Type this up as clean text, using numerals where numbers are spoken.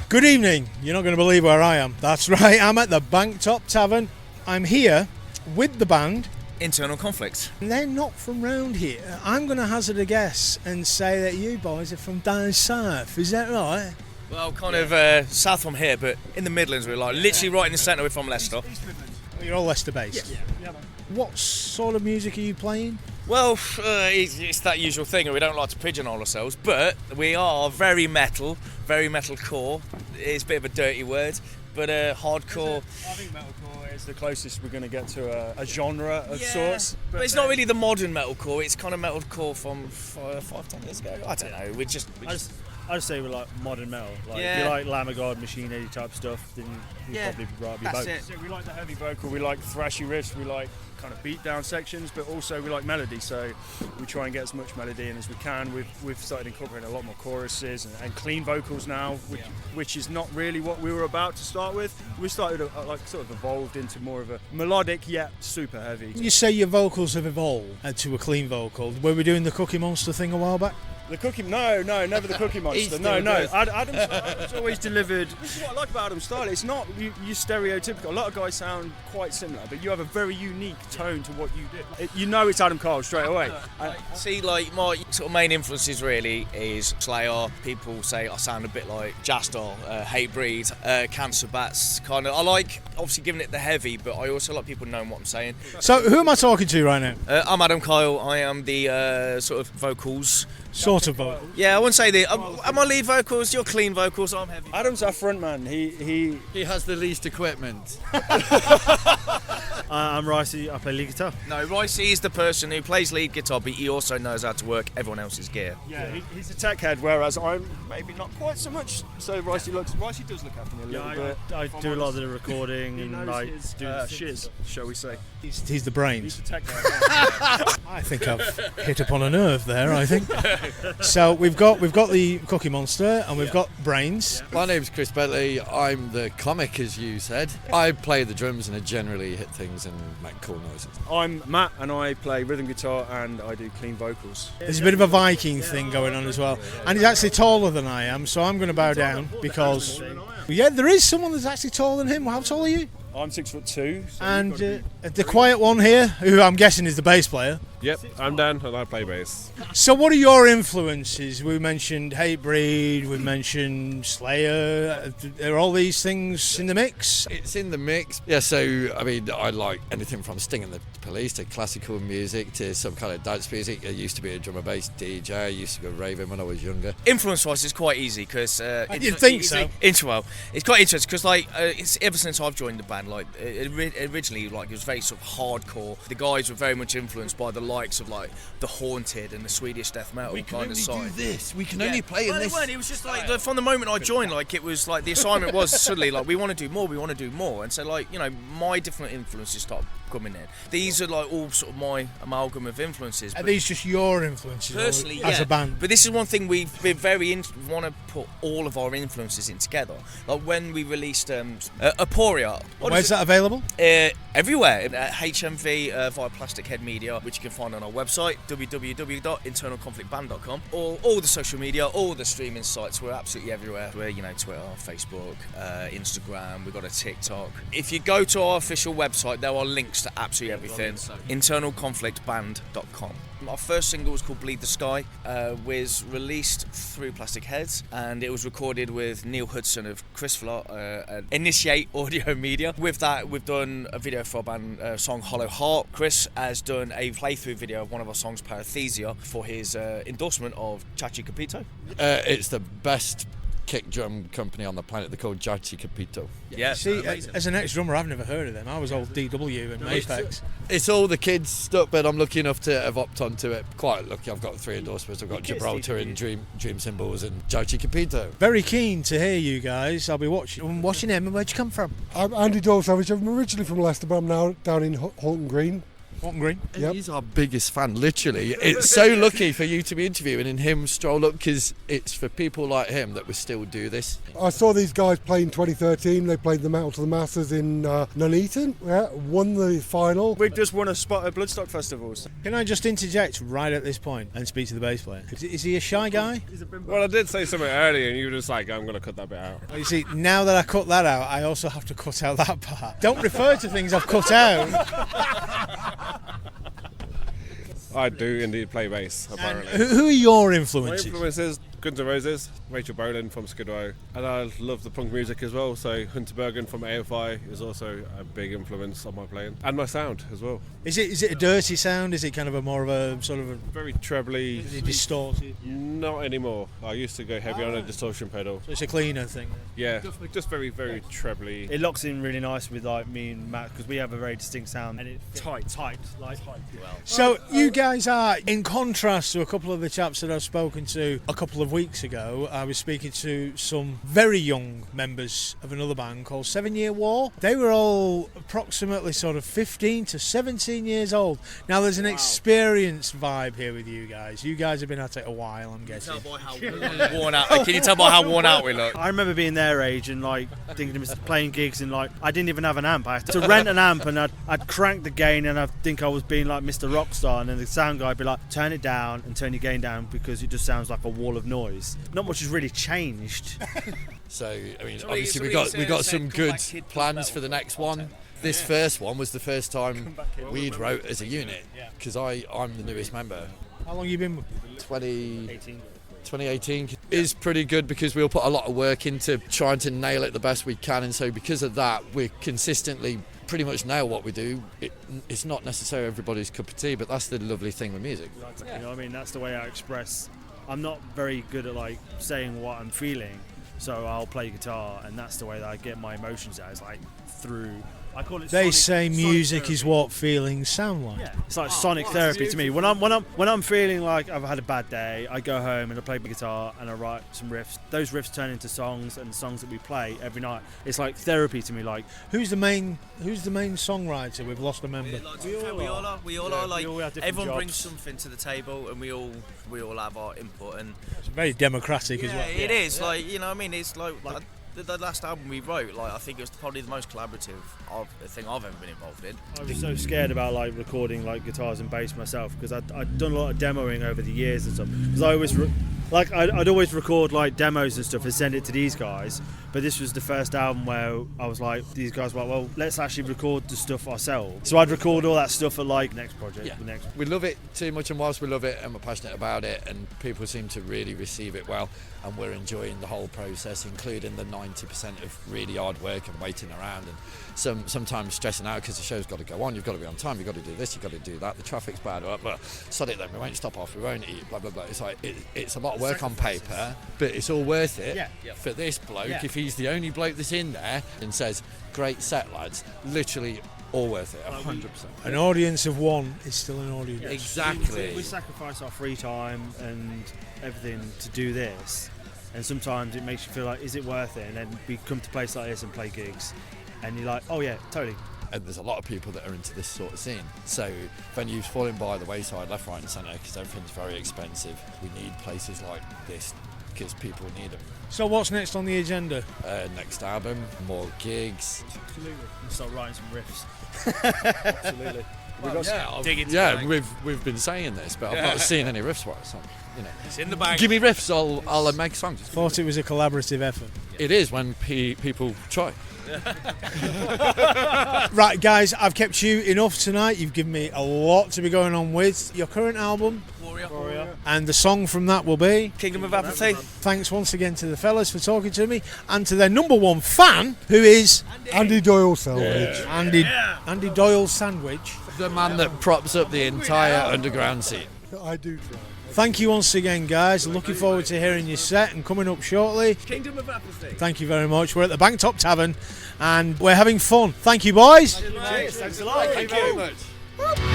Good evening. You're not going to believe where I am. That's right, I'm at the Bank Top Tavern. I'm here with the band. Internal Conflict. They're not from round here. I'm going to hazard a guess and say that you boys are from down south. Is that right? Well, kind of south from here, but in the Midlands, we're like literally right in the centre. We're from Leicester. You're all Leicester based. Yeah. What sort of music are you playing? Well, it's that usual thing. We don't like to pigeonhole ourselves, but we are very metalcore. It's a bit of a dirty word, but hardcore. I think metalcore is the closest we're going to get to a genre of sorts. But it's not really the modern metalcore. It's kind of metalcore from 5-10 years ago. I don't know. I just say we like modern metal. Like if you like Lamb of God, Machine Head type stuff, then you probably rather be both. That's it. So we like the heavy vocal, we like thrashy riffs, we like kind of beat down sections, but also we like melody. So we try and get as much melody in as we can. We've started incorporating a lot more choruses and clean vocals now, which is not really what we were about to start with. We started sort of evolved into more of a melodic yet super heavy. You say your vocals have evolved to a clean vocal. Were we doing the Cookie Monster thing a while back? The Cookie... No, never the Cookie Monster. No. Adam's always delivered... This is what I like about Adam's style. It's not you stereotypical. A lot of guys sound quite similar, but you have a very unique tone to what you do. You know it's Adam Cole straight away. See, like, my sort of main influences really is Slayer. People say I sound a bit like Jastor, Hatebreed, Cancer Bats. Kind of. I like, obviously, giving it the heavy, but I also like people knowing what I'm saying. So, who am I talking to right now? I'm Adam Kyle. I am the sort of vocals. Sort of vocal. Yeah, I wouldn't say that. I'm on lead vocals, you're clean vocals, I'm heavy. Adam's our front man. He has the least equipment. I'm Ricey, I play lead guitar. No, Ricey is the person who plays lead guitar, but he also knows how to work everyone else's gear. Yeah, he's a tech head, whereas I'm maybe not quite so much. So Ricey does look after me a little bit. I do a lot of the recording and like do shiz, shall we say. He's the brains. He's the tech head. I think I've hit upon a nerve there, I think. So we've got the Cookie Monster and we've got Brains. My name's Chris Bentley. I'm the comic, as you said. I play the drums and I generally hit things and make cool noises. I'm Matt and I play rhythm guitar and I do clean vocals. There's a bit of a Viking thing going on as well. And he's actually taller than I am, so I'm going to bow down because... Yeah, there is someone that's actually taller than him. How tall are you? I'm 6'2". So and the quiet one here, who I'm guessing is the bass player. Yep, I'm Dan and I play bass. So what are your influences? We mentioned Hatebreed, we mentioned Slayer. Are all these things in the mix? It's in the mix. Yeah, so, I mean, I like anything from Sting and the Police to classical music to some kind of dance music. I used to be a drum and bass DJ. I used to go raving when I was younger. Influence-wise, it's quite easy because... you'd think so. It's quite interesting because, like, it's ever since I've joined the band, like, originally, like, it was very sort of hardcore. The guys were very much influenced by the likes of like the Haunted and the Swedish death metal kind of side. We can only play in this. It was just like from the moment I joined, like it was like the assignment was suddenly like we want to do more, and so like you know my different influences started coming in. These are like all sort of my amalgam of influences. Are these just your influences personally, as a band? But this is one thing we're very want to put all of our influences in together. Like when we released Aporia. Where's that available? Everywhere at HMV via Plastic Head Media, which you can find on our website www.internalconflictband.com. All the social media, all the streaming sites. We're absolutely everywhere. We're Twitter, Facebook, Instagram. We've got a TikTok. If you go to our official website, there are links to absolutely everything. Internalconflictband.com. Our first single was called Bleed the Sky, was released through Plastic Heads, and it was recorded with Neil Hudson of Chris Flott, Initiate Audio Media. With that, we've done a video for our band song Hollow Heart. Chris has done a playthrough video of one of our songs, Parathesia, for his endorsement of Chachi Capito. It's the best kick drum company on the planet. They're called Chachi Capito. Yeah. See, as an ex-drummer, I've never heard of them. I was old DW and Apex. It's all the kids stuff, but I'm lucky enough to have opted onto it. Quite lucky. I've got 3 endorsements. I've got Gibraltar and Dream Cymbals and Chachi Capito. Very keen to hear you guys. I'll be watching him. Where'd you come from? I'm Andy Dawsavage. I'm originally from Leicester, but I'm now down in Halton Green. Walton Green. Yep. He's our biggest fan, literally. It's so lucky for you to be interviewing and him stroll up, because it's for people like him that we still do this. I saw these guys play in 2013. They played them out to the masses in Nuneaton. Yeah, won the final. We just won a spot at Bloodstock Festivals. Can I just interject right at this point and speak to the bass player? Is he a shy guy? Well, I did say something earlier, and you were just like, I'm going to cut that bit out. You see, now that I cut that out, I also have to cut out that part. Don't refer to things I've cut out. I do indeed play bass, apparently. Who are your My influences? influences, Guns N' Roses, Rachel Bolan from Skid Row, and I love the punk music as well, so Hunter Bergen from AFI is also a big influence on my playing, and my sound as well. Is it a dirty sound? Is it kind of a more of a sort of a Very trebly, distorted? not anymore. I used to go heavy on a distortion pedal. So it's a cleaner thing. Yeah, just very, very trebly. It locks in really nice with like me and Matt because we have a very distinct sound and it's tight. So you guys are, in contrast to a couple of the chaps that I've spoken to a couple of weeks ago, I was speaking to some very young members of another band called 7 Year War. They were all approximately sort of 15 to 17 years old. Now there's an experienced vibe here with you guys. You guys have been at it a while, I'm guessing. Worn out. Can you tell by how worn out we look? I remember being their age and like thinking of playing gigs and like I didn't even have an amp. I had to rent an amp and I'd crank the gain and I think I was being like Mr. Rockstar, and then the sound guy would be like, turn it down and turn your gain down because it just sounds like a wall of noise. Not much has really changed. So, I mean, obviously we got some good plans for the next one. This first one was the first time we'd wrote as a unit, because I'm the newest member. How long have you been? 2018 is pretty good because we'll put a lot of work into trying to nail it the best we can, and so because of that we consistently pretty much nail what we do. It's not necessarily everybody's cup of tea, but that's the lovely thing with music. You know what I mean? That's the way I express. I'm not very good at like saying what I'm feeling, so I'll play guitar and that's the way that I get my emotions out, is like through. I call it. They sonic, say sonic music therapy. is what feelings sound like. Yeah, it's like sonic therapy to me. When I'm feeling like I've had a bad day, I go home and I play the guitar and I write some riffs. Those riffs turn into songs, and songs that we play every night. It's like therapy to me. Like Who's the main songwriter? We've lost a member. We all are. Like we all have different everyone jobs. brings something to the table, and we all have our input. And It's very democratic as well. it is like, you know what I mean. It's like the last album we wrote. Like I think it was probably the most collaborative thing I've ever been involved in. I was so scared about like recording like guitars and bass myself because I'd done a lot of demoing over the years and stuff. Because I always I'd always record like demos and stuff and send it to these guys. But this was the first album where I was like, these guys were like, well, let's actually record the stuff ourselves. So I'd record all that stuff at like next project. Yeah. Next. We love it too much, and whilst we love it and we're passionate about it and people seem to really receive it well, and we're enjoying the whole process, including the 90% of really hard work and waiting around and sometimes stressing out because the show's got to go on, you've got to be on time, you've got to do this, you've got to do that, the traffic's bad, but sod it then, we won't stop off, we won't eat, blah blah blah. It's like it's a lot of work on paper, but it's all worth it for this bloke if he's the only bloke that's in there and says, great set lads, literally all worth it, 100%. An audience of one is still an audience. Exactly. We sacrifice our free time and everything to do this, and sometimes it makes you feel like, is it worth it? And then we come to places like this and play gigs, and you're like, oh yeah, totally. And there's a lot of people that are into this sort of scene, so venues falling by the wayside left, right and centre because everything's very expensive. We need places like this because people need them. So what's next on the agenda? Next album, more gigs. Absolutely. And start writing some riffs. Absolutely. We've been saying this, but I've not seen any riffs for it. So, you know, It's in the bag. give me riffs, I'll make songs. Thought it was a collaborative effort. It is when people try. Right, guys, I've kept you enough tonight. You've given me a lot to be going on with. Your current album, Warrior. and the song from that will be. Kingdom of Apathy. Thanks once again to the fellas for talking to me, and to their number one fan, who is Andy Doyle Salvage. Andy Doyle Sandwich. The man that props up the entire underground scene. I do try. Thank you once again, guys. Looking forward to hearing your set and coming up shortly. Kingdom of Apathy. Thank you very much. We're at the Bank Top Tavern and we're having fun. Thank you, boys. Thanks a lot. Thank you very much.